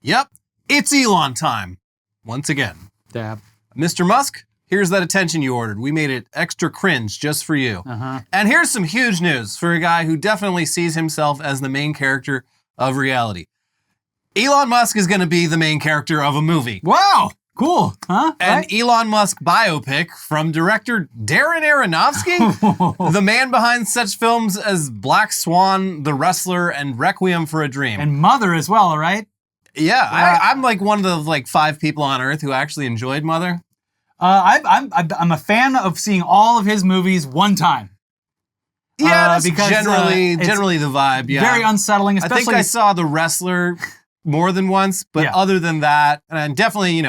Yep, it's Elon time. Once again. Dab. Mr. Musk, here's that attention you ordered. We made it extra cringe just for you. And here's some huge news for a guy who definitely sees himself as the main character of reality. Elon Musk is going to be the main character of a movie. Wow, cool. Huh? An Right? Elon Musk biopic from director Darren Aronofsky, the man behind such films as Black Swan, The Wrestler, and Requiem for a Dream. And Mother as well, right? Yeah, I'm like one of the 5 people on Earth who actually enjoyed Mother. I'm a fan of seeing all of his movies one time. Yeah, that's because, generally the vibe. Yeah, very unsettling. Especially, I think I saw The Wrestler more than once, but other than that, and definitely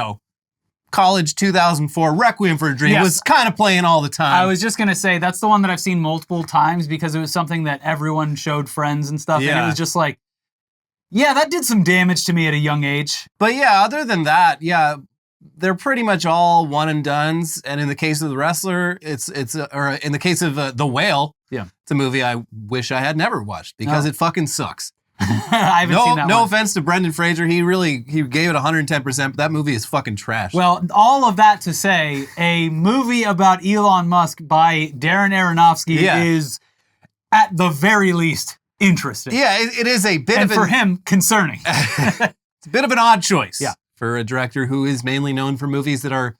College 2004 Requiem for a Dream was kind of playing all the time. I was just gonna say that's the one that I've seen multiple times because it was something that everyone showed friends and stuff, and it was just like, yeah, that did some damage to me at a young age. But yeah, other than that, yeah, they're pretty much all one and dones. And in the case of The Wrestler, or in the case of The Whale, it's a movie I wish I had never watched because it fucking sucks. I haven't seen that no one. offense to Brendan Fraser, he gave it 110%, but that movie is fucking trash. Well, all of that to say, a movie about Elon Musk by Darren Aronofsky is, at the very least, interesting. Yeah, it is a bit and for him, concerning. It's a bit of an odd choice for a director who is mainly known for movies that are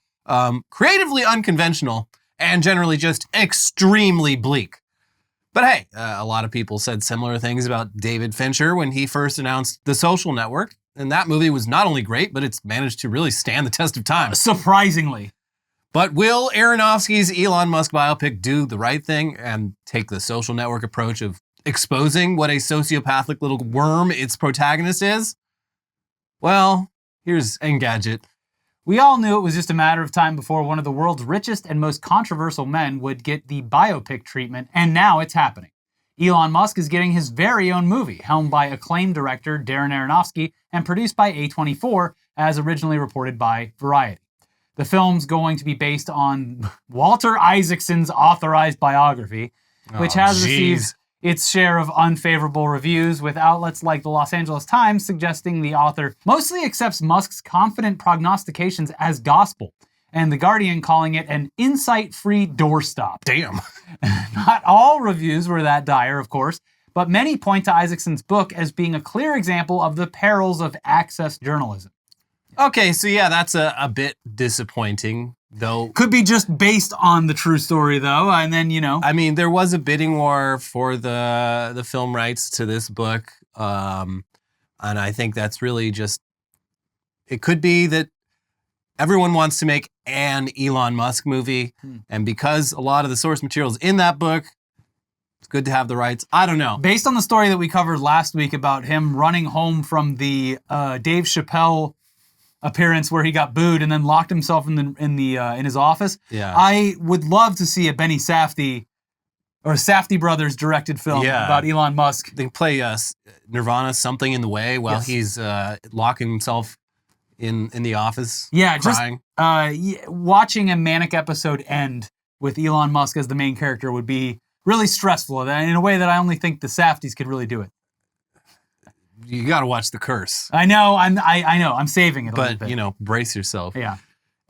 creatively unconventional and generally just extremely bleak. But hey, a lot of people said similar things about David Fincher when he first announced The Social Network. And that movie was not only great, but it's managed to really stand the test of time. Surprisingly. But will Aronofsky's Elon Musk biopic do the right thing and take the Social Network approach of exposing what a sociopathic little worm its protagonist is? Well, here's Engadget. We all knew it was just a matter of time before one of the world's richest and most controversial men would get the biopic treatment, and now it's happening. Elon Musk is getting his very own movie, helmed by acclaimed director Darren Aronofsky and produced by A24, as originally reported by Variety. The film's going to be based on Walter Isaacson's authorized biography, which has received its share of unfavorable reviews, with outlets like the Los Angeles Times suggesting the author mostly accepts Musk's confident prognostications as gospel, and The Guardian calling it an insight-free doorstop. Damn. Not all reviews were that dire, of course, but many point to Isaacson's book as being a clear example of the perils of access journalism. Okay, so yeah, that's a bit disappointing, though. Could be just based on the true story, though, and then, I mean, there was a bidding war for the film rights to this book, and I think that's really just, it could be that everyone wants to make an Elon Musk movie, and because a lot of the source material is in that book, it's good to have the rights. I don't know. Based on the story that we covered last week about him running home from the Dave Chappelle appearance where he got booed and then locked himself in his office. Yeah. I would love to see a Benny Safdie or Safdie Brothers directed film about Elon Musk. They play Nirvana Something in the Way while he's locking himself in the office. Yeah, crying. Just watching a manic episode end with Elon Musk as the main character would be really stressful in a way that I only think the Safdies could really do it. You got to watch The Curse. I know. I'm saving it a little bit. But, brace yourself. Yeah.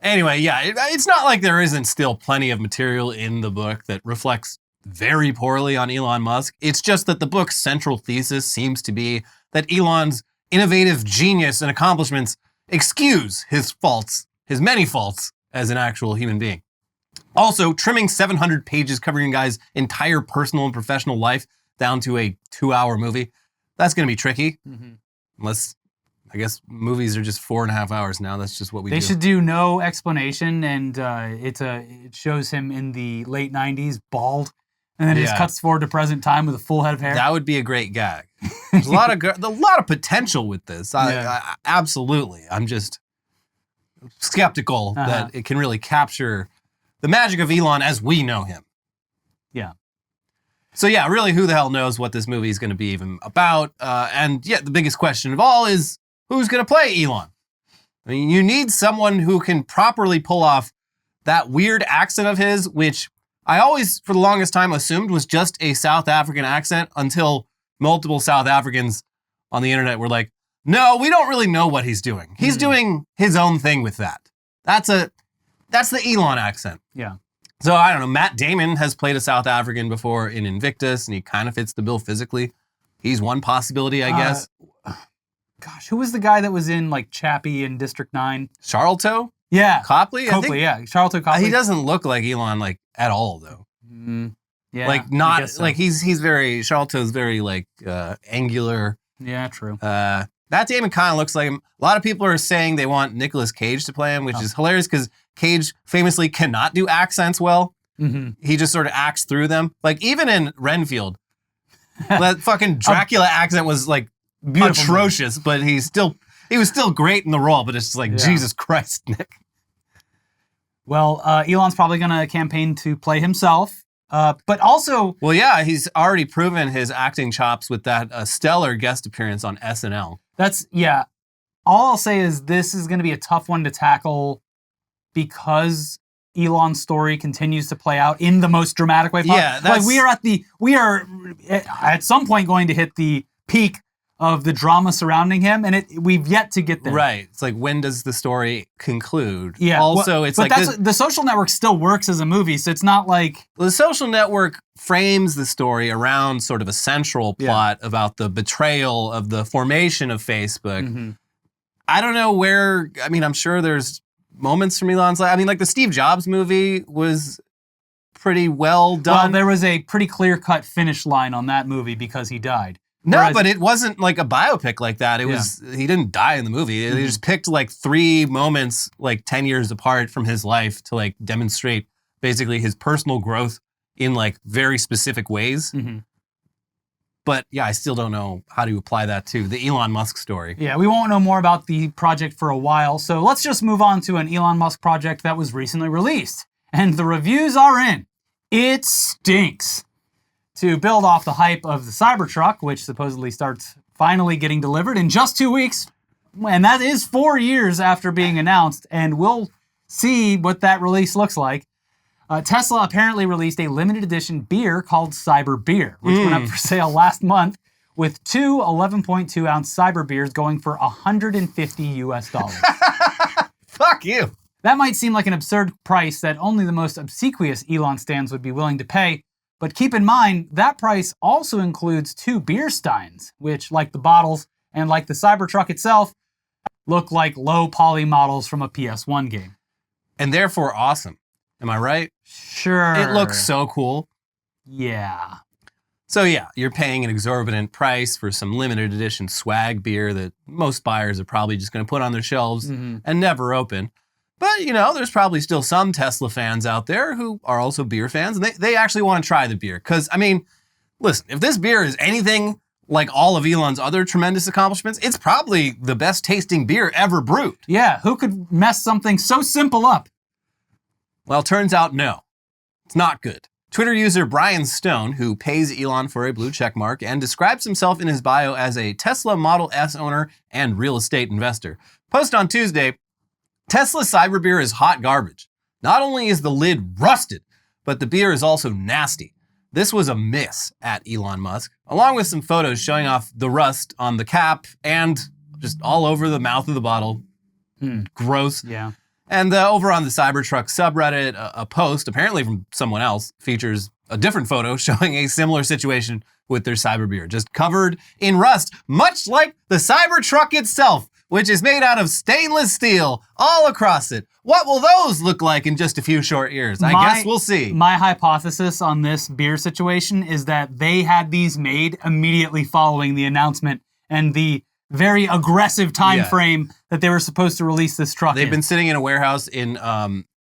Anyway, it's not like there isn't still plenty of material in the book that reflects very poorly on Elon Musk. It's just that the book's central thesis seems to be that Elon's innovative genius and accomplishments excuse his many faults as an actual human being. Also, trimming 700 pages covering a guy's entire personal and professional life down to a 2-hour movie, that's going to be tricky. Unless, I guess, movies are just 4.5 hours now. That's just what we do. They should do no explanation, and it shows him in the late 90s, bald, and then it just cuts forward to present time with a full head of hair. That would be a great gag. There's a lot of potential with this. I absolutely. I'm just skeptical that it can really capture the magic of Elon as we know him. Yeah. So yeah, really, who the hell knows what this movie is going to be even about? And the biggest question of all is, who's going to play Elon? I mean, you need someone who can properly pull off that weird accent of his, which I always, for the longest time, assumed was just a South African accent until multiple South Africans on the internet were like, No, we don't really know what he's doing. He's doing his own thing with that. That's the Elon accent. Yeah. So I don't know. Matt Damon has played a South African before in Invictus, and he kind of fits the bill physically. He's one possibility, I guess. Gosh, who was the guy that was in like Chappie in District 9? Charlton? Yeah. Copley? Copley, yeah. Charlton Copley. He doesn't look like Elon like at all though. Yeah. Like not like he's very Charlton's very like angular. Yeah, true. Matt Damon kind of looks like him. A lot of people are saying they want Nicolas Cage to play him, which is hilarious because Cage famously cannot do accents well. He just sort of acts through them. Like even in Renfield, that fucking Dracula accent was like atrocious, but he was still great in the role. But it's just like Jesus Christ, Nick. Well, Elon's probably going to campaign to play himself. But also... Well, yeah, he's already proven his acting chops with that stellar guest appearance on SNL. All I'll say is this is going to be a tough one to tackle because Elon's story continues to play out in the most dramatic way possible. Yeah, that's... Like we are at some point going to hit the peak of the drama surrounding him, and we've yet to get there. Right. It's like, when does the story conclude? Yeah. Also, it's like... the Social Network still works as a movie, so it's not like... The Social Network frames the story around sort of a central plot about the betrayal of the formation of Facebook. I don't know where... I mean, I'm sure there's moments from Elon's life. I mean, like the Steve Jobs movie was pretty well done. Well, there was a pretty clear-cut finish line on that movie because he died. No, but it wasn't like a biopic like that. It was, he didn't die in the movie. They just picked like 3 moments like 10 years apart from his life to like demonstrate basically his personal growth in like very specific ways. But yeah, I still don't know how to apply that to the Elon Musk story. Yeah, we won't know more about the project for a while. So let's just move on to an Elon Musk project that was recently released. And the reviews are in. It stinks. To build off the hype of the Cybertruck, which supposedly starts finally getting delivered in just 2 weeks, and that is 4 years after being announced, and we'll see what that release looks like. Tesla apparently released a limited edition beer called CyberBeer, which went up for sale last month, with 2 11.2 ounce CyberBeers going for $150. Fuck you. That might seem like an absurd price that only the most obsequious Elon stans would be willing to pay. But keep in mind, that price also includes 2 beer steins, which, like the bottles and like the Cybertruck itself, look like low poly models from a PS1 game. And therefore awesome. Am I right? Sure. It looks so cool. Yeah. So yeah, you're paying an exorbitant price for some limited edition swag beer that most buyers are probably just going to put on their shelves and never open. But, you know, there's probably still some Tesla fans out there who are also beer fans, and they actually want to try the beer. Because, I mean, listen, if this beer is anything like all of Elon's other tremendous accomplishments, it's probably the best tasting beer ever brewed. Yeah, who could mess something so simple up? Well, turns out no. It's not good. Twitter user Brian Stone, who pays Elon for a blue check mark and describes himself in his bio as a Tesla Model S owner and real estate investor, posted on Tuesday, Tesla CyberBeer is hot garbage. Not only is the lid rusted, but the beer is also nasty. This was a miss at Elon Musk, along with some photos showing off the rust on the cap and just all over the mouth of the bottle. Gross. Yeah. And over on the Cybertruck subreddit, a post, apparently from someone else, features a different photo showing a similar situation with their CyberBeer, just covered in rust, much like the Cybertruck itself, which is made out of stainless steel all across it. What will those look like in just a few short years? I guess we'll see. My hypothesis on this beer situation is that they had these made immediately following the announcement and the very aggressive time frame that they were supposed to release this truck. They've been sitting in a warehouse in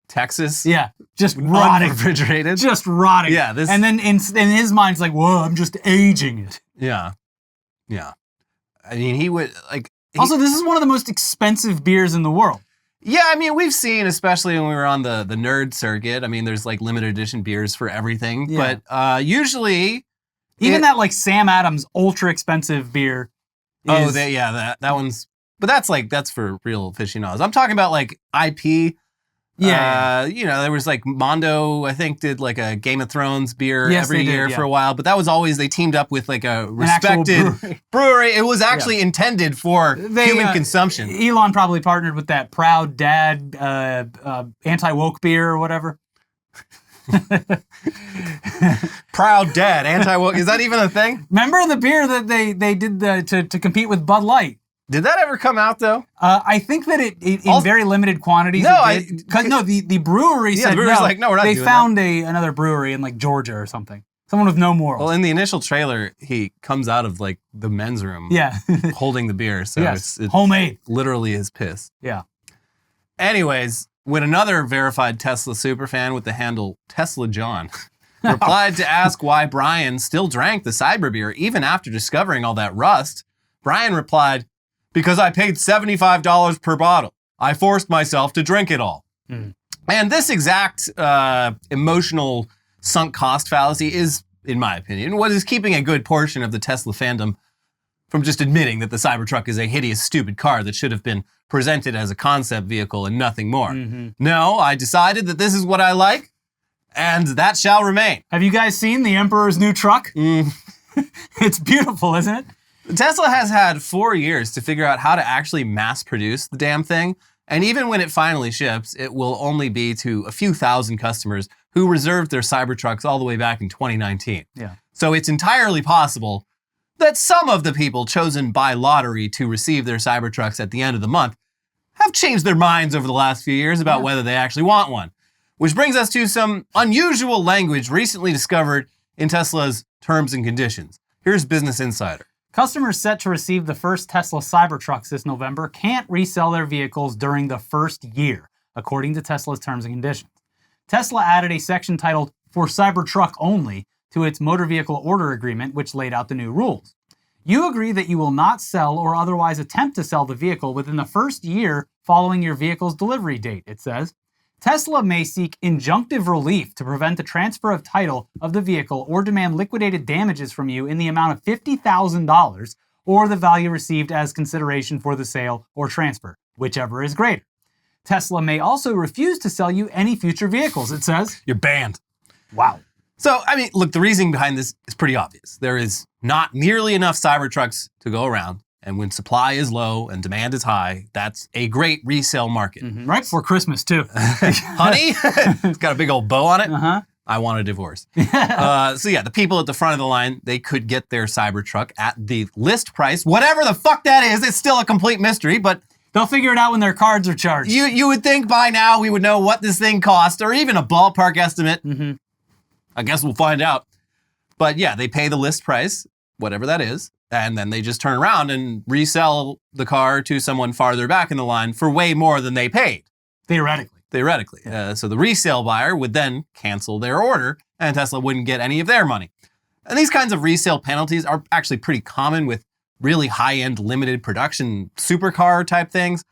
Texas. Yeah, just rotting. Unrefrigerated. Just rotting. Yeah. And then in his mind, it's like, whoa, I'm just aging it. Yeah. Yeah. I mean, he would, like... Also, this is one of the most expensive beers in the world. Yeah, I mean, we've seen, especially when we were on the nerd circuit, I mean, there's like limited edition beers for everything. Yeah. But usually... Even that like Sam Adams ultra expensive beer is... that one's... But that's for real aficionados. I'm talking about like IP Yeah. There was like Mondo, I think, did like a Game of Thrones beer Yes, every they did, year yeah. for a while, but that was always, they teamed up with like a actual respected brewery. It was actually intended for human consumption. Elon probably partnered with that Proud Dad anti-woke beer or whatever. Proud Dad, anti-woke. Is that even a thing? Remember the beer that they did to compete with Bud Light? Did that ever come out though? I think that it in very limited quantities. The brewery said the brewery's like, no, we're not They doing found another brewery in like Georgia or something. Someone with no morals. Well, in the initial trailer, he comes out of like the men's room, holding the beer. So it's homemade, literally his piss. Yeah. Anyways, when another verified Tesla superfan with the handle Tesla John replied to ask why Brian still drank the CyberBeer even after discovering all that rust, Brian replied, "Because I paid $75 per bottle. I forced myself to drink it all." And this exact emotional sunk cost fallacy is, in my opinion, what is keeping a good portion of the Tesla fandom from just admitting that the Cybertruck is a hideous, stupid car that should have been presented as a concept vehicle and nothing more. No, I decided that this is what I like, and that shall remain. Have you guys seen the Emperor's new truck? It's beautiful, isn't it? Tesla has had 4 years to figure out how to actually mass produce the damn thing. And even when it finally ships, it will only be to a few thousand customers who reserved their Cybertrucks all the way back in 2019. Yeah. So it's entirely possible that some of the people chosen by lottery to receive their Cybertrucks at the end of the month have changed their minds over the last few years about whether they actually want one. Which brings us to some unusual language recently discovered in Tesla's terms and conditions. Here's Business Insider. Customers set to receive the first Tesla Cybertrucks this November can't resell their vehicles during the first year, according to Tesla's terms and conditions. Tesla added a section titled "For Cybertruck Only" to its motor vehicle order agreement, which laid out the new rules. You agree that you will not sell or otherwise attempt to sell the vehicle within the first year following your vehicle's delivery date, it says. Tesla may seek injunctive relief to prevent the transfer of title of the vehicle or demand liquidated damages from you in the amount of $50,000 or the value received as consideration for the sale or transfer, whichever is greater. Tesla may also refuse to sell you any future vehicles, it says. You're banned. Wow. So, I mean, look, the reasoning behind this is pretty obvious. There is not nearly enough Cybertrucks to go around. And when supply is low and demand is high, that's a great resale market. Right before Christmas, too. Honey, it's got a big old bow on it. I want a divorce. So yeah, the people at the front of the line, they could get their Cybertruck at the list price. Whatever the fuck that is, it's still a complete mystery, but they'll figure it out when their cards are charged. You would think by now we would know what this thing cost, or even a ballpark estimate. I guess we'll find out. But yeah, they pay the list price, whatever that is. And then they just turn around and resell the car to someone farther back in the line for way more than they paid. Theoretically. So the resale buyer would then cancel their order and Tesla wouldn't get any of their money. And these kinds of resale penalties are actually pretty common with really high-end limited production supercar type things.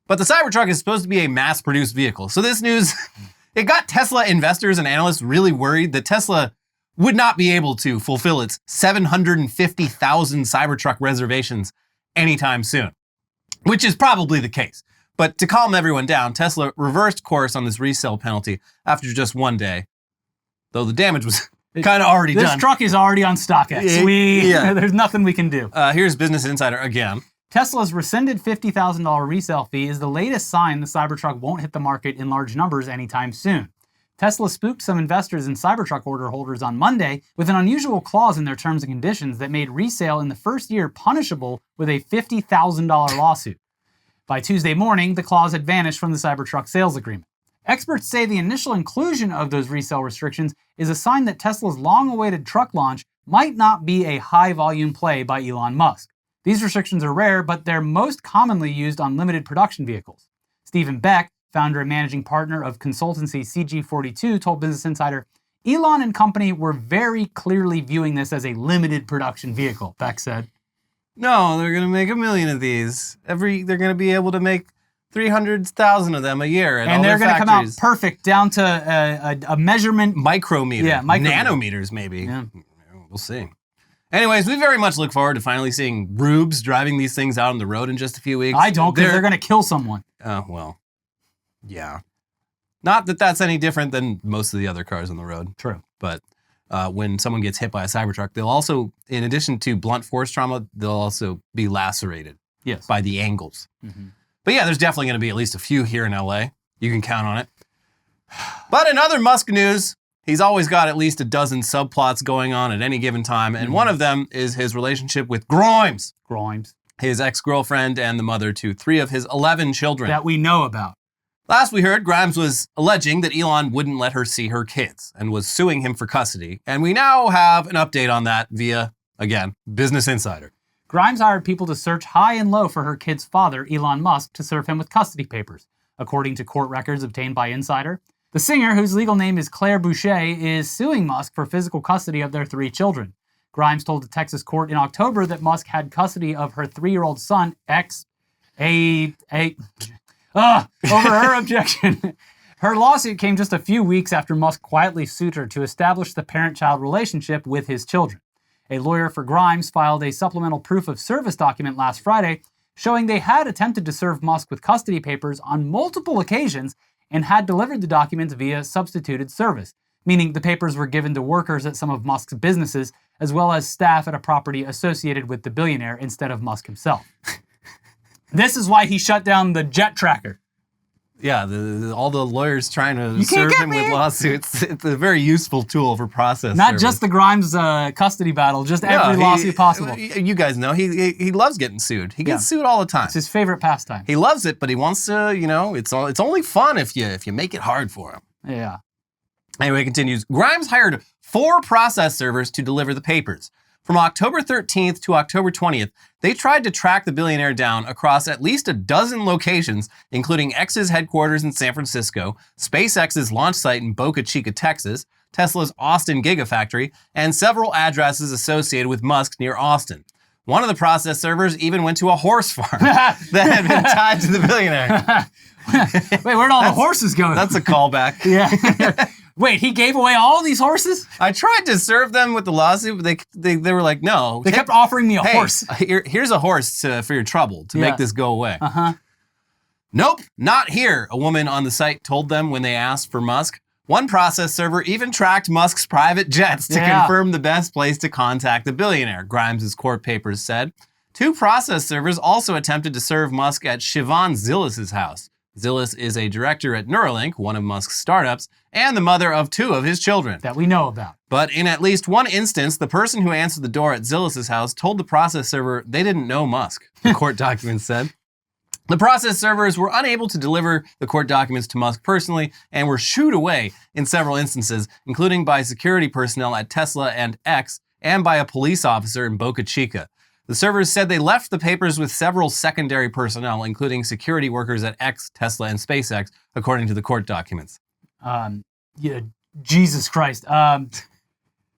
But the Cybertruck is supposed to be a mass-produced vehicle. So this news, it got Tesla investors and analysts really worried that Tesla would not be able to fulfill its 750,000 Cybertruck reservations anytime soon, which is probably the case. But to calm everyone down, Tesla reversed course on this resale penalty after just one day, though the damage was kind of already done. This truck is already on StockX. There's nothing we can do. Here's Business Insider again. Tesla's rescinded $50,000 resale fee is the latest sign the Cybertruck won't hit the market in large numbers anytime soon. Tesla spooked some investors and Cybertruck order holders on Monday with an unusual clause in their terms and conditions that made resale in the first year punishable with a $50,000 lawsuit. By Tuesday morning, the clause had vanished from the Cybertruck sales agreement. Experts say the initial inclusion of those resale restrictions is a sign that Tesla's long-awaited truck launch might not be a high-volume play by Elon Musk. These restrictions are rare, but they're most commonly used on limited production vehicles. Stephen Beck, founder and managing partner of consultancy CG42, told Business Insider, Elon and company were very clearly viewing this as a limited production vehicle, Beck said. No, they're going to make 1 million of these. They're going to be able to make 300,000 of them a year at all their factories. And they're going to come out perfect down to a measurement. Micrometer. Yeah, nanometers maybe. Yeah. We'll see. Anyways, we very much look forward to finally seeing rubes driving these things out on the road in just a few weeks. I don't, because they're going to kill someone. Oh, well. Yeah. Not that that's any different than most of the other cars on the road. True. But when someone gets hit by a Cybertruck, they'll also, in addition to blunt force trauma, they'll also be lacerated by the angles. But yeah, there's definitely going to be at least a few here in LA. You can count on it. But in other Musk news, he's always got at least a dozen subplots going on at any given time. And one of them is his relationship with Grimes, his ex-girlfriend and the mother to 3 of his 11 children. That we know about. Last we heard, Grimes was alleging that Elon wouldn't let her see her kids and was suing him for custody. And we now have an update on that via, again, Business Insider. Grimes hired people to search high and low for her kid's father, Elon Musk, to serve him with custody papers, according to court records obtained by Insider. The singer, whose legal name is Claire Boucher, is suing Musk for physical custody of their 3 children. Grimes told a Texas court in October that Musk had custody of her 3-year-old son, over her objection. Her lawsuit came just a few weeks after Musk quietly sued her to establish the parent-child relationship with his children. A lawyer for Grimes filed a supplemental proof of service document last Friday, showing they had attempted to serve Musk with custody papers on multiple occasions and had delivered the documents via substituted service, meaning the papers were given to workers at some of Musk's businesses, as well as staff at a property associated with the billionaire instead of Musk himself. This is why he shut down the jet tracker. Yeah, all the lawyers trying to serve him with lawsuits. It's a very useful tool for process Not service. just the Grimes custody battle, just every lawsuit possible. You guys know, he loves getting sued. He gets sued all the time. It's his favorite pastime. He loves it, but he wants to, it's only fun if you make it hard for him. Yeah. Anyway, it continues. Grimes hired 4 process servers to deliver the papers. From October 13th to October 20th, they tried to track the billionaire down across at least a dozen locations, including X's headquarters in San Francisco, SpaceX's launch site in Boca Chica, Texas, Tesla's Austin Gigafactory, and several addresses associated with Musk near Austin. One of the process servers even went to a horse farm that had been tied to the billionaire. Wait, where'd all the horses go? That's a callback. Yeah. Wait, he gave away all these horses? I tried to serve them with the lawsuit, but they were like, no. They kept offering me a horse. Here's a horse for your trouble, to make this go away. Nope, not here, a woman on the site told them when they asked for Musk. One process server even tracked Musk's private jets to confirm the best place to contact the billionaire, Grimes' court papers said. 2 process servers also attempted to serve Musk at Siobhan Zillis' house. Zillis is a director at Neuralink, one of Musk's startups, and the mother of 2 of his children. That we know about. But in at least one instance, the person who answered the door at Zillis' house told the process server they didn't know Musk, the court documents said. The process servers were unable to deliver the court documents to Musk personally and were shooed away in several instances, including by security personnel at Tesla and X and by a police officer in Boca Chica. The servers said they left the papers with several secondary personnel, including security workers at X, Tesla, and SpaceX, according to the court documents. Jesus Christ.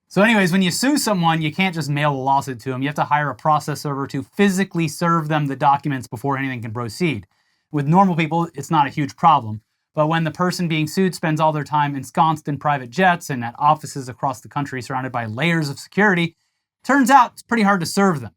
So anyways, when you sue someone, you can't just mail a lawsuit to them. You have to hire a process server to physically serve them the documents before anything can proceed. With normal people, it's not a huge problem. But when the person being sued spends all their time ensconced in private jets and at offices across the country surrounded by layers of security, turns out it's pretty hard to serve them.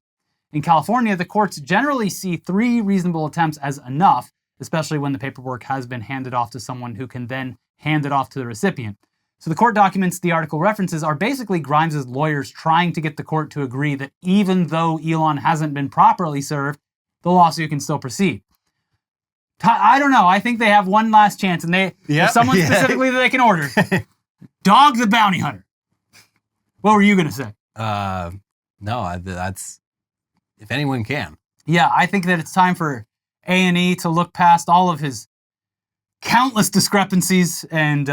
In California, the courts generally see 3 reasonable attempts as enough, especially when the paperwork has been handed off to someone who can then hand it off to the recipient. So the court documents the article references are basically Grimes' lawyers trying to get the court to agree that even though Elon hasn't been properly served, the lawsuit can still proceed. I don't know. I think they have one last chance, and there's someone specifically that they can order. Dog the Bounty Hunter. What were you going to say? No, that's... if anyone can. Yeah, I think that it's time for A&E to look past all of his countless discrepancies and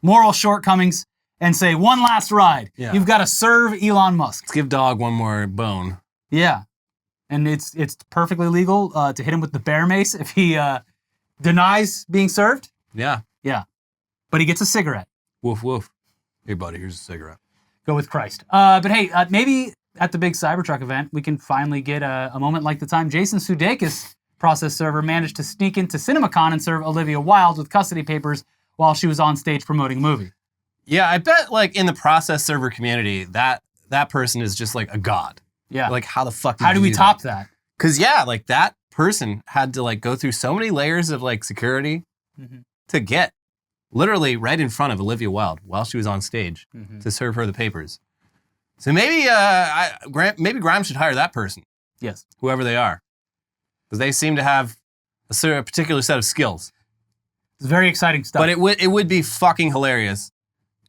moral shortcomings and say, one last ride. Yeah. You've got to serve Elon Musk. Let's give Dog one more bone. Yeah. And it's perfectly legal to hit him with the bear mace if he denies being served. Yeah. Yeah. But he gets a cigarette. Woof, woof. Hey, buddy, here's a cigarette. Go with Christ. But hey, maybe at the big Cybertruck event, we can finally get a moment like the time Jason Sudeikis, process server, managed to sneak into CinemaCon and serve Olivia Wilde with custody papers while she was on stage promoting a movie. Yeah, I bet like in the process server community, that person is just like a god. Yeah. Like how the fuck how do we top that? Because yeah, like that person had to like go through so many layers of like security to get literally right in front of Olivia Wilde while she was on stage to serve her the papers. So maybe maybe Grimes should hire that person, Yes. whoever they are, because they seem to have a particular set of skills. It's very exciting stuff. But it would be fucking hilarious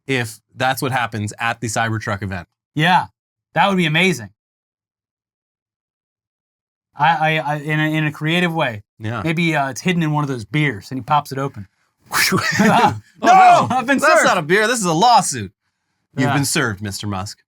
if that's what happens at the Cybertruck event. Yeah, that would be amazing. I in a creative way. Yeah. Maybe it's hidden in one of those beers and he pops it open. No, I've been that's served. not a beer. This is a lawsuit. You've Yeah. been served, Mr. Musk.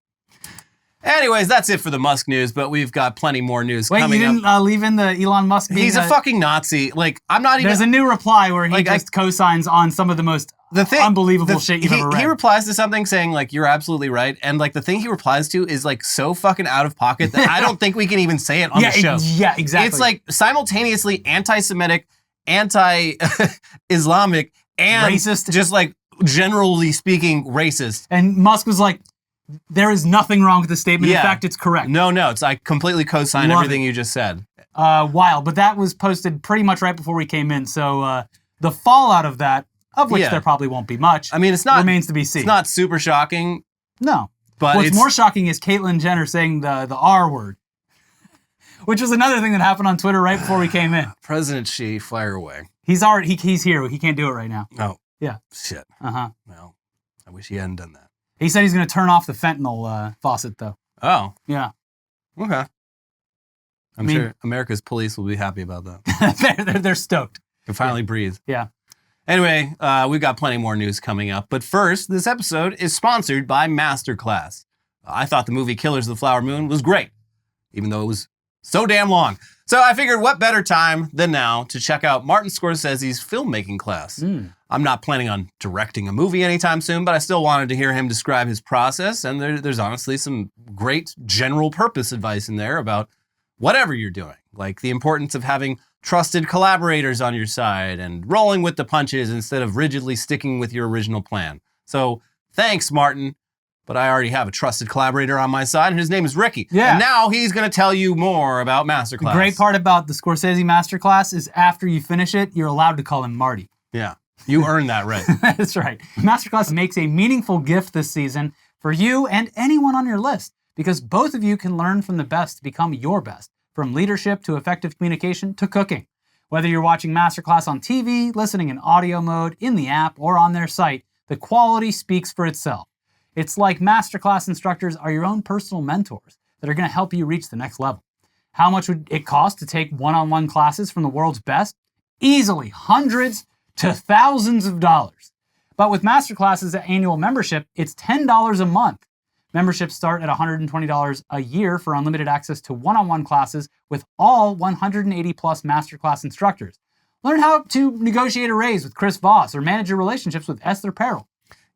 Anyways, that's it for the Musk news, but we've got plenty more news Wait, coming you didn't leave in the Elon Musk being He's a fucking Nazi. Like, I'm not even... There's a new reply where he Like, just co-signs on some of the most unbelievable shit you've ever read. He replies to something saying, like, you're absolutely right. And, like, the thing he replies to is, like, so fucking out of pocket that I don't think we can even say it on the show. Yeah, exactly. It's, like, simultaneously anti-Semitic, anti-Islamic, and... Racist. Just, like, generally speaking, racist. And Musk was like, there is nothing wrong with the statement. Yeah. In fact, it's correct. No, it's I completely co-sign Love everything it. you just said. Wild. But that was posted pretty much right before we came in. So the fallout of that, of which there probably won't be much, I mean, it's not... remains to be seen. It's not super shocking. No. But What's more shocking is Caitlyn Jenner saying the R word, which was another thing that happened on Twitter right before we came in. President Xi, fire away. He's here. He can't do it right now. Oh. Yeah. Shit. Uh-huh. Well, I wish he hadn't done that. He said he's going to turn off the fentanyl faucet, though. Oh. Yeah. Okay. I'm sure America's police will be happy about that. they're stoked. Can finally breathe. Yeah. Anyway, we've got plenty more news coming up. But first, this episode is sponsored by Masterclass. I thought the movie Killers of the Flower Moon was great, even though it was so damn long. So I figured what better time than now to check out Martin Scorsese's filmmaking class. I'm not planning on directing a movie anytime soon, but I still wanted to hear him describe his process. And there's honestly some great general purpose advice in there about whatever you're doing, like the importance of having trusted collaborators on your side and rolling with the punches instead of rigidly sticking with your original plan. So thanks, Martin. But I already have a trusted collaborator on my side, and his name is Ricky. Yeah. And now he's going to tell you more about Masterclass. The great part about the Scorsese Masterclass is after you finish it, you're allowed to call him Marty. Yeah, you earned that right. That's right. Masterclass makes a meaningful gift this season for you and anyone on your list, because both of you can learn from the best to become your best, from leadership to effective communication to cooking. Whether you're watching Masterclass on TV, listening in audio mode, in the app, or on their site, the quality speaks for itself. It's like Masterclass instructors are your own personal mentors that are going to help you reach the next level. How much would it cost to take one-on-one classes from the world's best? Easily hundreds to thousands of dollars. But with Masterclass's annual membership, it's $10 a month. Memberships start at $120 a year for unlimited access to one-on-one classes with all 180 plus Masterclass instructors. Learn how to negotiate a raise with Chris Voss or manage your relationships with Esther Perel.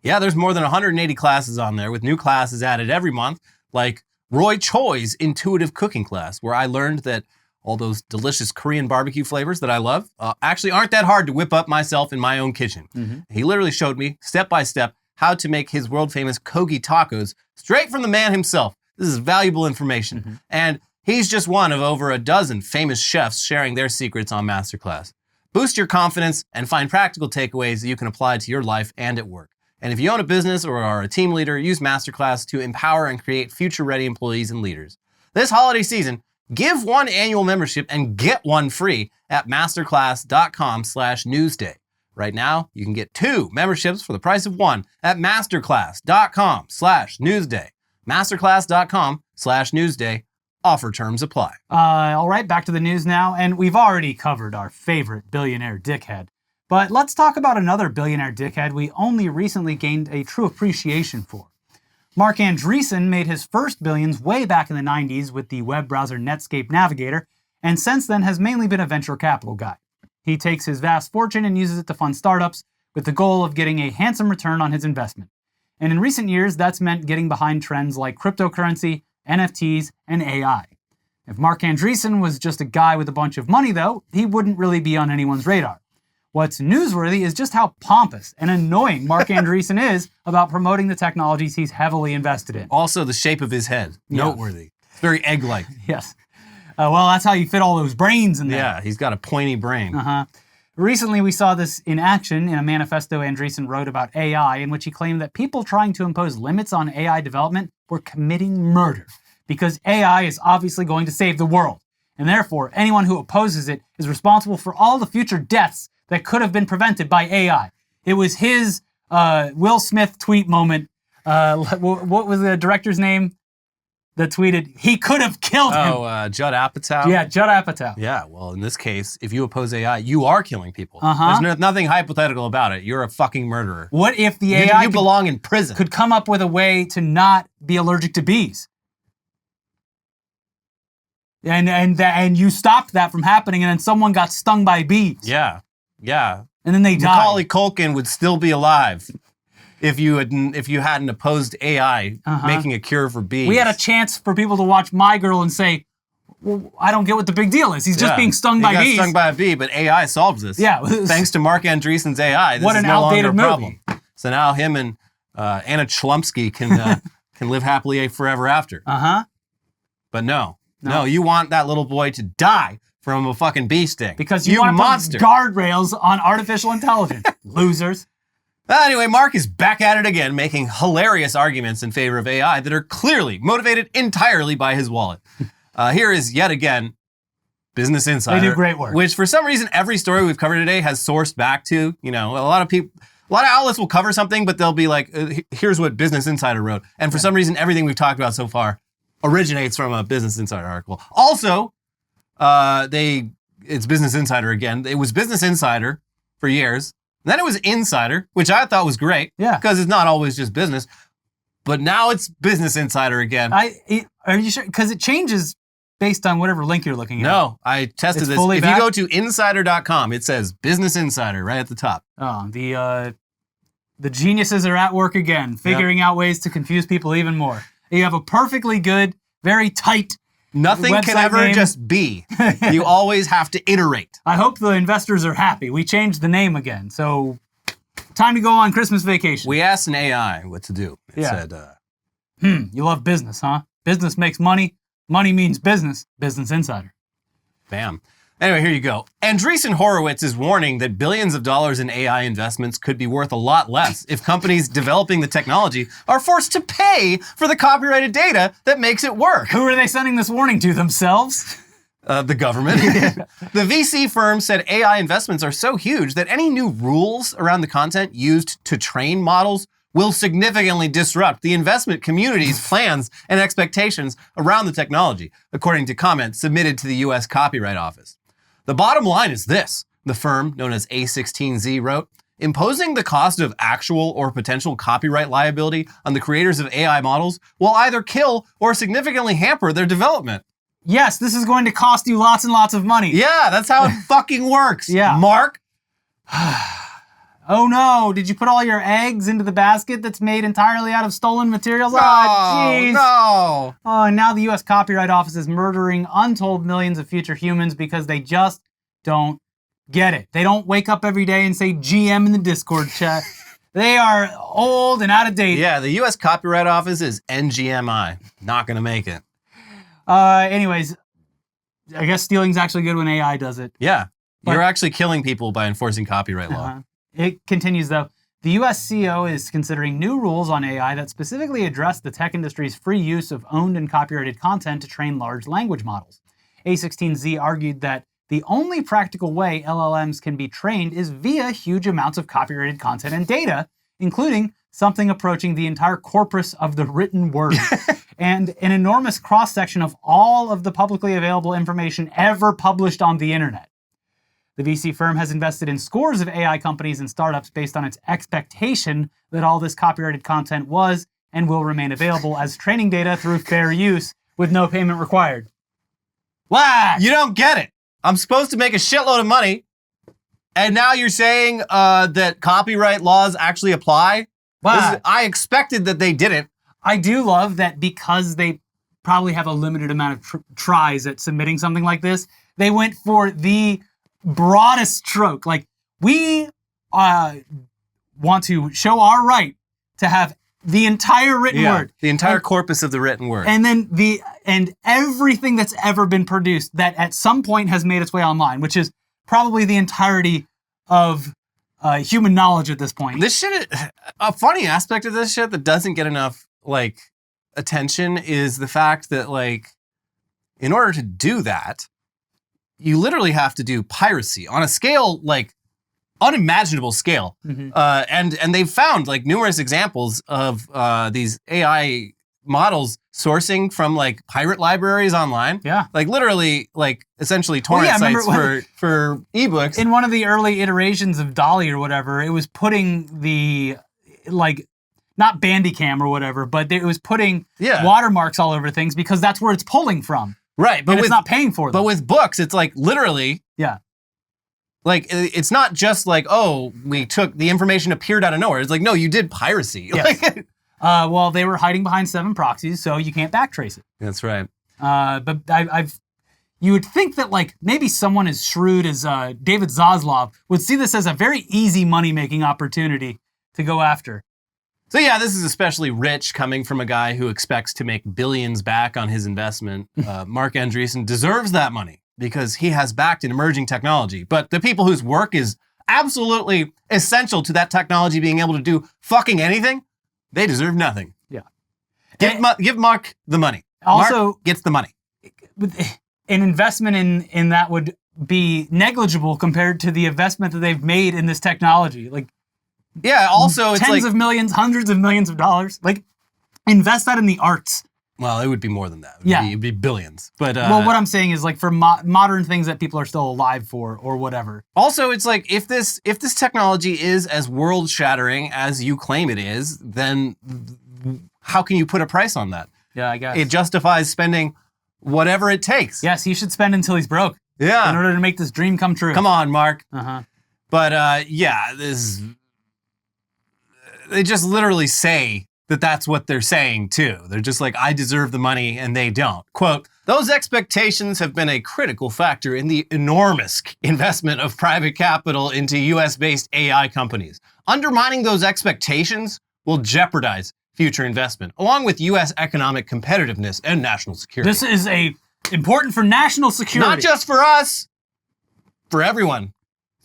Yeah, there's more than 180 classes on there with new classes added every month, like Roy Choi's intuitive cooking class, where I learned that all those delicious Korean barbecue flavors that I love actually aren't that hard to whip up myself in my own kitchen. He literally showed me step by step how to make his world famous Kogi tacos straight from the man himself. This is valuable information. And he's just one of over a dozen famous chefs sharing their secrets on Masterclass. Boost your confidence and find practical takeaways that you can apply to your life and at work. And if you own a business or are a team leader, use Masterclass to empower and create future-ready employees and leaders. This holiday season, give one annual membership and get one free at masterclass.com/newsday. Right now, you can get 2 memberships for the price of 1 at masterclass.com/newsday. Masterclass.com/newsday. Offer terms apply. All right, back to the news now. And we've already covered our favorite billionaire dickhead. But let's talk about another billionaire dickhead we only recently gained a true appreciation for. Marc Andreessen made his first billions way back in the 90s with the web browser Netscape Navigator, and since then has mainly been a venture capital guy. He takes his vast fortune and uses it to fund startups with the goal of getting a handsome return on his investment. And in recent years, that's meant getting behind trends like cryptocurrency, NFTs, and AI. If Marc Andreessen was just a guy with a bunch of money, though, he wouldn't really be on anyone's radar. What's newsworthy is just how pompous and annoying Marc Andreessen is about promoting the technologies he's heavily invested in. Also, the shape of his head, noteworthy. It's very egg-like. Yes. Well, that's how you fit all those brains in there. Yeah, he's got a pointy brain. Recently, we saw this in action in a manifesto Andreessen wrote about AI, in which he claimed that people trying to impose limits on AI development were committing murder, because AI is obviously going to save the world, and therefore anyone who opposes it is responsible for all the future deaths that could have been prevented by AI. It was his Will Smith tweet moment. What was the director's name that tweeted, he could have killed him? Judd Apatow? Yeah, Judd Apatow. Yeah, well, in this case, if you oppose AI, you are killing people. Uh-huh. There's nothing hypothetical about it. You're a fucking murderer. What if the AI you belong in prison? could come up with a way to not be allergic to bees? And you stopped that from happening, and then someone got stung by bees. Yeah. And then they died. Macaulay Culkin would still be alive if you hadn't opposed AI making a cure for bees. We had a chance for people to watch My Girl and say, well, I don't get what the big deal is. He's just being stung by bees. He got stung by a bee, but AI solves this. Yeah. Thanks to Marc Andreessen's AI, this is no longer a problem. So now him and Anna Chlumsky can live happily forever after. But no, you want that little boy to die from a fucking bee sting. Because you want to put guardrails on artificial intelligence. Losers. Anyway, Mark is back at it again, making hilarious arguments in favor of AI that are clearly motivated entirely by his wallet. Here is yet again Business Insider. They do great work. Which, for some reason, every story we've covered today has sourced back to. A lot of outlets will cover something, but they'll be like, "Here's what Business Insider wrote," and for some reason, everything we've talked about so far originates from a Business Insider article. Also, it's Business Insider again. It was Business Insider for years. Then it was Insider, which I thought was great. Yeah. Because it's not always just business. But now it's Business Insider again. Are you sure? Because it changes based on whatever link you're looking at. No, I tested this. If you go to insider.com, it says Business Insider right at the top. Oh, the geniuses are at work again, figuring out ways to confuse people even more. You have a perfectly good, very tight Nothing can ever name. Just be. You always have to iterate. I hope the investors are happy. We changed the name again, so time to go on Christmas vacation. We asked an AI what to do. It said, you love business, huh? Business makes money. Money means business. Business Insider. Bam. Anyway, here you go. Andreessen Horowitz is warning that billions of dollars in AI investments could be worth a lot less if companies developing the technology are forced to pay for the copyrighted data that makes it work. Who are they sending this warning to? Themselves? The government. The VC firm said AI investments are so huge that any new rules around the content used to train models will significantly disrupt the investment community's plans and expectations around the technology, according to comments submitted to the U.S. Copyright Office. The bottom line is this, the firm, known as A16Z, wrote, imposing the cost of actual or potential copyright liability on the creators of AI models will either kill or significantly hamper their development. Yes, this is going to cost you lots and lots of money. Yeah, that's how it fucking works. Yeah. Mark? Oh no, did you put all your eggs into the basket that's made entirely out of stolen materials? No, jeez. no. Oh, and now the U.S. Copyright Office is murdering untold millions of future humans because they just don't get it. They don't wake up every day and say GM in the Discord chat. They are old and out of date. Yeah, the U.S. Copyright Office is NGMI. Not gonna make it. Anyways, I guess stealing's actually good when AI does it. Yeah, you're actually killing people by enforcing copyright law. It continues, though. The USCO is considering new rules on AI that specifically address the tech industry's free use of owned and copyrighted content to train large language models. A16Z argued that the only practical way LLMs can be trained is via huge amounts of copyrighted content and data, including something approaching the entire corpus of the written word, and an enormous cross-section of all of the publicly available information ever published on the internet. The VC firm has invested in scores of AI companies and startups based on its expectation that all this copyrighted content was and will remain available as training data through fair use with no payment required. Whack! You don't get it. I'm supposed to make a shitload of money, and now you're saying that copyright laws actually apply? Whack! I expected that they didn't. I do love that because they probably have a limited amount of tries at submitting something like this, they went for the broadest stroke. Like, we want to show our right to have the entire written word. The entire corpus of the written word. And then and everything that's ever been produced that at some point has made its way online, which is probably the entirety of human knowledge at this point. This shit, a funny aspect of this shit that doesn't get enough like attention is the fact that like, in order to do that, you literally have to do piracy on a scale like unimaginable scale. And they've found like numerous examples of these AI models sourcing from like pirate libraries online. Yeah. Like literally like essentially torrent sites for ebooks. In one of the early iterations of DALL-E or whatever, it was putting the like not Bandicam or whatever, but it was putting watermarks all over things because that's where it's pulling from. Right. But it's not paying for them. But with books, it's like literally like, it's not just like, oh, we took, the information appeared out of nowhere. It's like, no, you did piracy. Yes. Well, they were hiding behind 7 proxies, so you can't backtrace it. That's right. But you would think that like maybe someone as shrewd as David Zaslav would see this as a very easy money-making opportunity to go after. So yeah, this is especially rich coming from a guy who expects to make billions back on his investment. Marc Andreessen deserves that money because he has backed an emerging technology. But the people whose work is absolutely essential to that technology being able to do fucking anything, they deserve nothing. Yeah. Give Mark the money. Also, Mark gets the money. An investment in that would be negligible compared to the investment that they've made in this technology. Like, yeah, also it's tens of millions, hundreds of millions of dollars. Like, invest that in the arts. Well, it would be more than that. It'd be billions. But well, what I'm saying is like for modern things that people are still alive for or whatever. Also, it's like if this technology is as world-shattering as you claim it is, then how can you put a price on that? Yeah, I guess. It justifies spending whatever it takes. Yes, he should spend until he's broke. Yeah. In order to make this dream come true. Come on, Mark. But they just literally say that that's what they're saying too. They're just like, I deserve the money, and they don't. Quote, those expectations have been a critical factor in the enormous investment of private capital into US-based AI companies. Undermining those expectations will jeopardize future investment, along with US economic competitiveness and national security. This is important for national security. Not just for us, for everyone.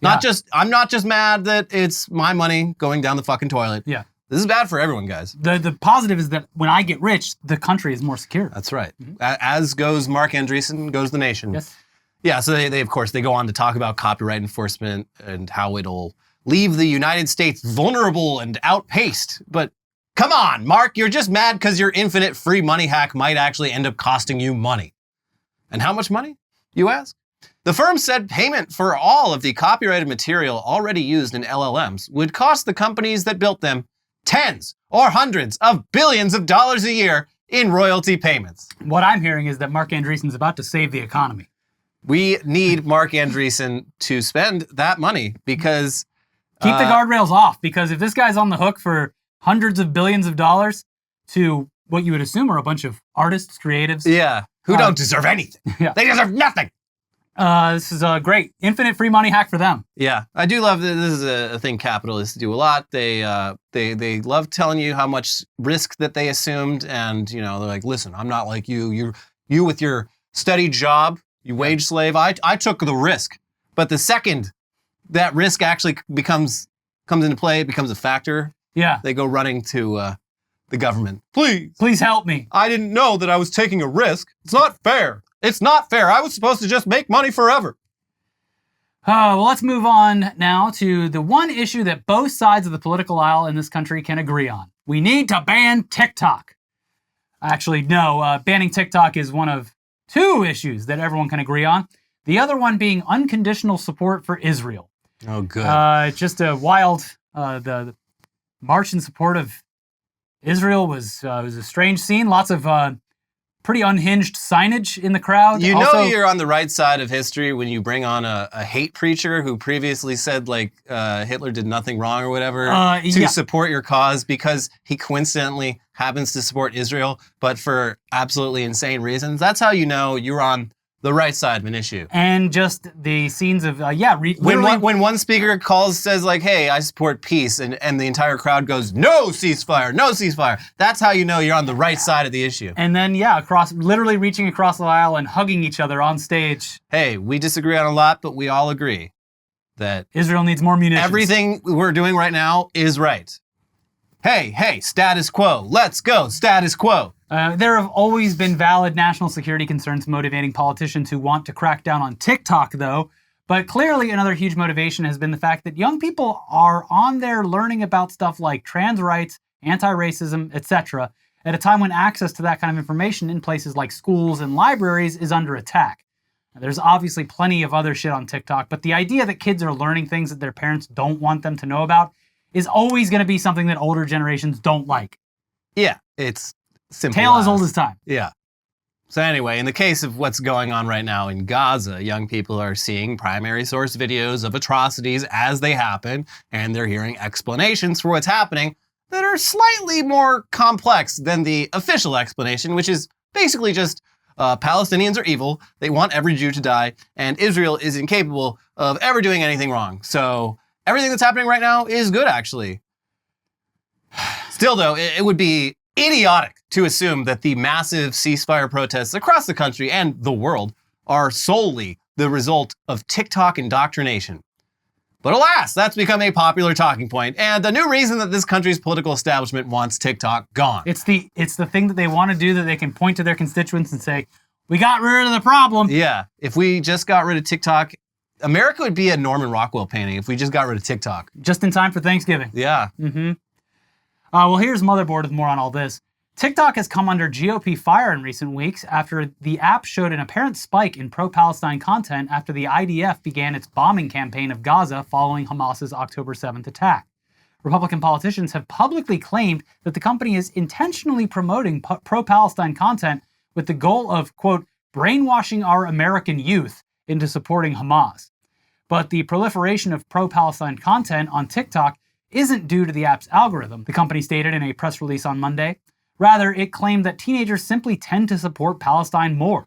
I'm not just mad that it's my money going down the fucking toilet. Yeah. This is bad for everyone, guys. The positive is that when I get rich, the country is more secure. That's right. As goes Marc Andreessen, goes the nation. Yes. Yeah, so they of course, they go on to talk about copyright enforcement and how it'll leave the United States vulnerable and outpaced. But come on, Mark, you're just mad because your infinite free money hack might actually end up costing you money. And how much money, you ask? The firm said payment for all of the copyrighted material already used in LLMs would cost the companies that built them tens or hundreds of billions of dollars a year in royalty payments. What I'm hearing is that Marc Andreessen's about to save the economy. We need Marc Andreessen to spend that money because... Keep the guardrails off, because if this guy's on the hook for hundreds of billions of dollars to what you would assume are a bunch of artists, creatives... Yeah, who don't deserve anything. Yeah. They deserve nothing. This is a great infinite free money hack for them. Yeah, I do love that. This is a thing capitalists do a lot. They love telling you how much risk that they assumed, and they're like, listen, I'm not like you. You with your steady job, you wage slave. I took the risk, but the second that risk actually comes into play, it becomes a factor. Yeah, they go running to the government. Please help me. I didn't know that I was taking a risk. It's not fair. It's not fair. I was supposed to just make money forever. Well, let's move on now to the one issue that both sides of the political aisle in this country can agree on. We need to ban TikTok. Actually, no. Banning TikTok is one of 2 issues that everyone can agree on. The other one being unconditional support for Israel. Oh, good. Just a wild... the march in support of Israel was a strange scene. Lots of... pretty unhinged signage in the crowd. You know you're on the right side of history when you bring on a hate preacher who previously said like Hitler did nothing wrong or whatever to support your cause because he coincidentally happens to support Israel, but for absolutely insane reasons. That's how you know you're on the right side of an issue. And just the scenes of, when one speaker says like, hey, I support peace, and the entire crowd goes, no ceasefire, no ceasefire. That's how you know you're on the right side of the issue. And then, literally reaching across the aisle and hugging each other on stage. Hey, we disagree on a lot, but we all agree. that Israel needs more munitions. everything we're doing right now is right. Hey, status quo. Let's go, status quo. There have always been valid national security concerns motivating politicians who want to crack down on TikTok, though. But clearly another huge motivation has been the fact that young people are on there learning about stuff like trans rights, anti-racism, etc., at a time when access to that kind of information in places like schools and libraries is under attack. Now, there's obviously plenty of other shit on TikTok, but the idea that kids are learning things that their parents don't want them to know about is always going to be something that older generations don't like. Yeah, it's simple. Tale as old as time. Yeah. So anyway, in the case of what's going on right now in Gaza, young people are seeing primary source videos of atrocities as they happen, and they're hearing explanations for what's happening that are slightly more complex than the official explanation, which is basically just Palestinians are evil, they want every Jew to die, and Israel is incapable of ever doing anything wrong. So everything that's happening right now is good, actually. Still, though, it would be idiotic to assume that the massive ceasefire protests across the country and the world are solely the result of TikTok indoctrination. But alas, that's become a popular talking point, and the new reason that this country's political establishment wants TikTok gone. It's the thing that they want to do that they can point to their constituents and say, we got rid of the problem. Yeah, if we just got rid of TikTok, America would be a Norman Rockwell painting if we just got rid of TikTok. Just in time for Thanksgiving. Yeah. Well, here's Motherboard with more on all this. TikTok has come under GOP fire in recent weeks after the app showed an apparent spike in pro-Palestine content after the IDF began its bombing campaign of Gaza following Hamas's October 7th attack. Republican politicians have publicly claimed that the company is intentionally promoting pro-Palestine content with the goal of, quote, brainwashing our American youth into supporting Hamas. But the proliferation of pro-Palestine content on TikTok isn't due to the app's algorithm, the company stated in a press release on Monday. Rather, it claimed that teenagers simply tend to support Palestine more.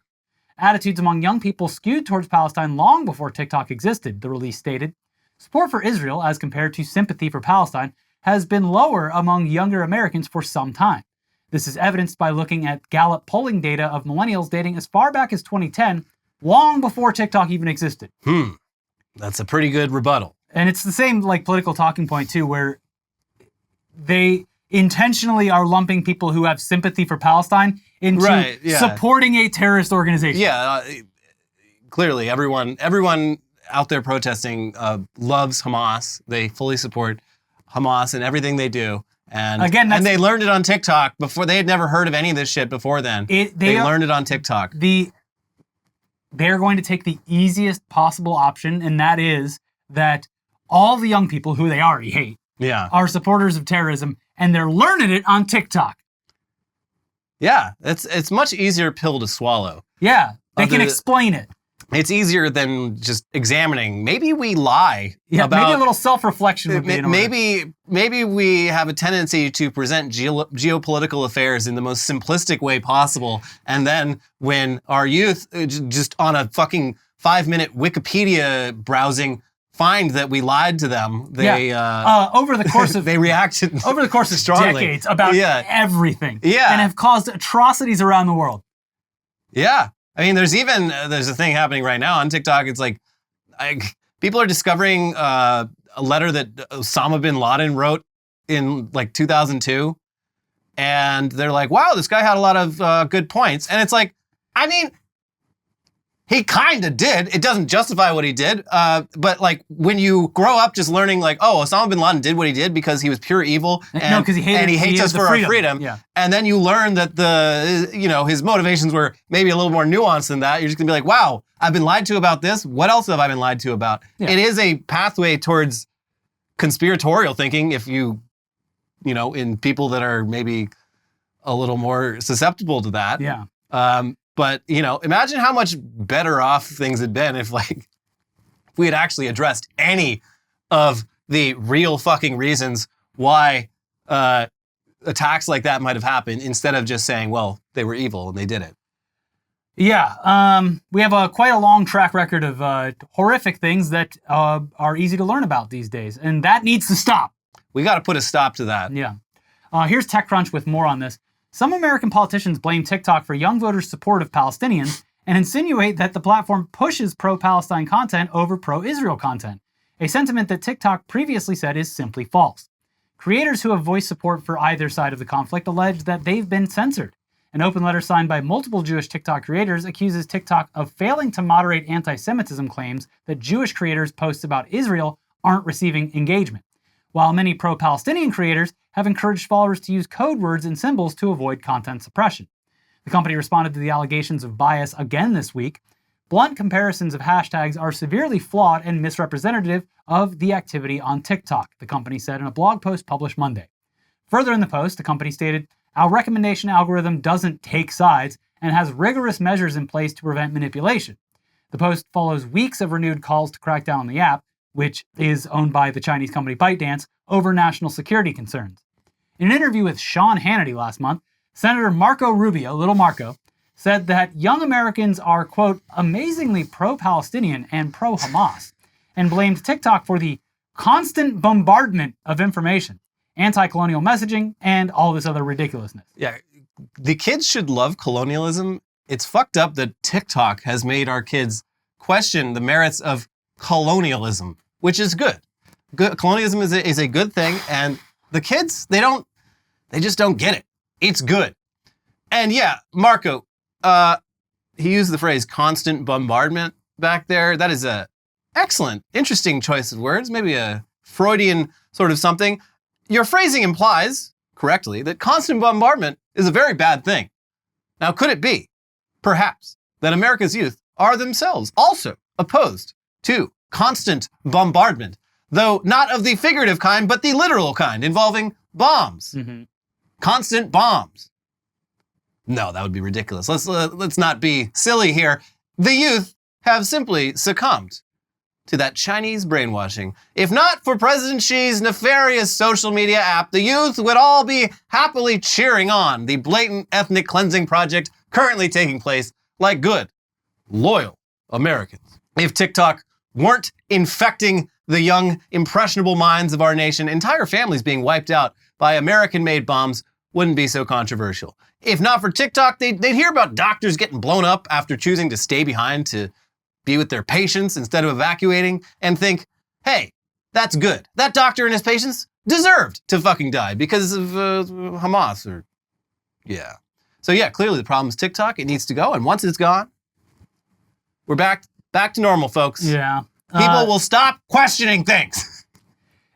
Attitudes among young people skewed towards Palestine long before TikTok existed, the release stated. Support for Israel, as compared to sympathy for Palestine, has been lower among younger Americans for some time. This is evidenced by looking at Gallup polling data of millennials dating as far back as 2010, long before TikTok even existed. That's a pretty good rebuttal. And it's the same like political talking point too, where they intentionally are lumping people who have sympathy for Palestine into supporting a terrorist organization. Yeah, clearly everyone out there protesting loves Hamas. They fully support Hamas and everything they do. And again, and they learned it on TikTok before. They had never heard of any of this shit before then. They learned it on TikTok. They're going to take the easiest possible option, and that is that all the young people who they already hate are supporters of terrorism, and they're learning it on TikTok. Yeah, it's much easier pill to swallow. Yeah, they can explain it. It's easier than just examining. Maybe we lie about... maybe a little self-reflection would be in order. Maybe we have a tendency to present geopolitical affairs in the most simplistic way possible, and then when our youth, just on a fucking 5-minute Wikipedia browsing, find that we lied to them, they over the course of they reacted over the course of strongly. Decades about everything, and have caused atrocities around the world. Yeah. I mean, there's a thing happening right now on TikTok. It's like, people are discovering a letter that Osama bin Laden wrote in like 2002. And they're like, wow, this guy had a lot of good points. And it's like, I mean, he kind of did. It doesn't justify what he did. But like when you grow up just learning like, oh, Osama bin Laden did what he did because he was pure evil. No, because he hates us for our freedom. Yeah. And then you learn that his motivations were maybe a little more nuanced than that. You're just gonna be like, wow, I've been lied to about this. What else have I been lied to about? Yeah. It is a pathway towards conspiratorial thinking if in people that are maybe a little more susceptible to that. Yeah. But, imagine how much better off things had been if we had actually addressed any of the real fucking reasons why attacks like that might have happened instead of just saying, well, they were evil and they did it. Yeah. We have quite a long track record of horrific things that are easy to learn about these days, and that needs to stop. We got to put a stop to that. Yeah. Here's TechCrunch with more on this. Some American politicians blame TikTok for young voters' support of Palestinians and insinuate that the platform pushes pro-Palestine content over pro-Israel content. a sentiment that TikTok previously said is simply false. Creators who have voiced support for either side of the conflict allege that they've been censored. An open letter signed by multiple Jewish TikTok creators accuses TikTok of failing to moderate anti-Semitism claims that Jewish creators' posts about Israel aren't receiving engagement, while many pro-Palestinian creators have encouraged followers to use code words and symbols to avoid content suppression. The company responded to the allegations of bias again this week. Blunt comparisons of hashtags are severely flawed and misrepresentative of the activity on TikTok, the company said in a blog post published Monday. Further in the post, the company stated, "Our recommendation algorithm doesn't take sides and has rigorous measures in place to prevent manipulation." The post follows weeks of renewed calls to crack down on the app, which is owned by the Chinese company ByteDance, over national security concerns. In an interview with Sean Hannity last month, Senator Marco Rubio, Little Marco, said that young Americans are, quote, amazingly pro-Palestinian and pro-Hamas, and blamed TikTok for the constant bombardment of information, anti-colonial messaging, and all this other ridiculousness. Yeah, the kids should love colonialism. It's fucked up that TikTok has made our kids question the merits of colonialism, which is good. Colonialism is a good thing, and the kids, they just don't get it. It's good. And yeah, Marco, he used the phrase constant bombardment back there. That is a excellent, interesting choice of words, maybe a Freudian sort of something. Your phrasing implies, correctly, that constant bombardment is a very bad thing. Now, could it be, perhaps, that America's youth are themselves also opposed to constant bombardment, though not of the figurative kind, but the literal kind, involving bombs. Mm-hmm. Constant bombs. No, that would be ridiculous. Let's not be silly here. The youth have simply succumbed to that Chinese brainwashing. If not for President Xi's nefarious social media app, the youth would all be happily cheering on the blatant ethnic cleansing project currently taking place like good, loyal Americans. If TikTok weren't infecting the young, impressionable minds of our nation, entire families being wiped out by American-made bombs wouldn't be so controversial. If not for TikTok, they'd hear about doctors getting blown up after choosing to stay behind to be with their patients instead of evacuating and think, hey, that's good. That doctor and his patients deserved to fucking die because of Hamas or, yeah. So yeah, clearly the problem is TikTok. It needs to go. And once it's gone, we're back to normal, folks. Yeah. People will stop questioning things.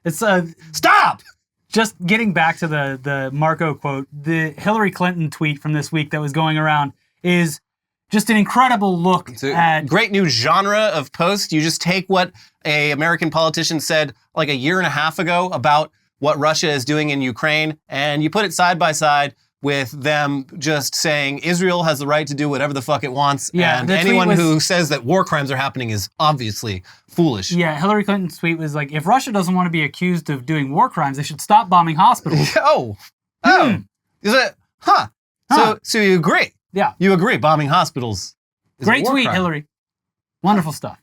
It's Stop! Just getting back to the Marco quote, the Hillary Clinton tweet from this week that was going around is just an incredible look at... Great new genre of post. You just take what a American politician said like a year and a half ago about what Russia is doing in Ukraine, and you put it side by side with them just saying Israel has the right to do whatever the fuck it wants, and anyone who says that war crimes are happening is obviously foolish. Yeah, Hillary Clinton's tweet was like, if Russia doesn't want to be accused of doing war crimes, they should stop bombing hospitals. Is it? So you agree? Yeah. You agree bombing hospitals is Great a war tweet, crime. Hillary. Wonderful stuff.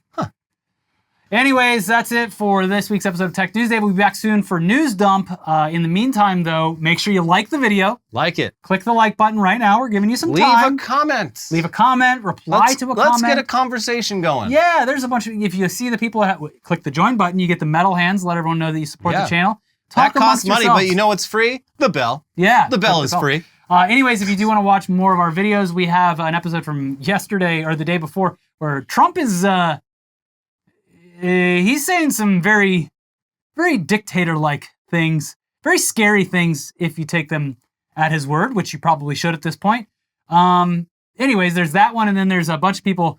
Anyways, that's it for this week's episode of TechNewsDay. We'll be back soon for News Dump. In the meantime, though, make sure you like the video. Like it. Click the like button right now. We're giving you some time. Leave a comment. Leave a comment. Reply to a comment. Let's get a conversation going. Yeah, there's a bunch of... If you see the people that click the join button, you get the metal hands. Let everyone know that you support the channel. Talk that costs money, yourselves. but you know what's free? The bell. Yeah. The bell is free. Anyways, if you do want to watch more of our videos, we have an episode from yesterday or the day before where Trump is... he's saying some very, very dictator-like things, very scary things if you take them at his word, which you probably should at this point. Anyways, there's that one, and then there's a bunch of people.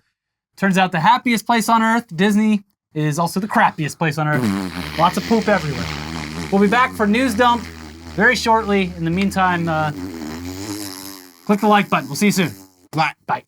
Turns out the happiest place on earth, Disney, is also the crappiest place on earth. Lots of poop everywhere. We'll be back for News Dump very shortly. In the meantime, click the like button. We'll see you soon. Bye. Bye.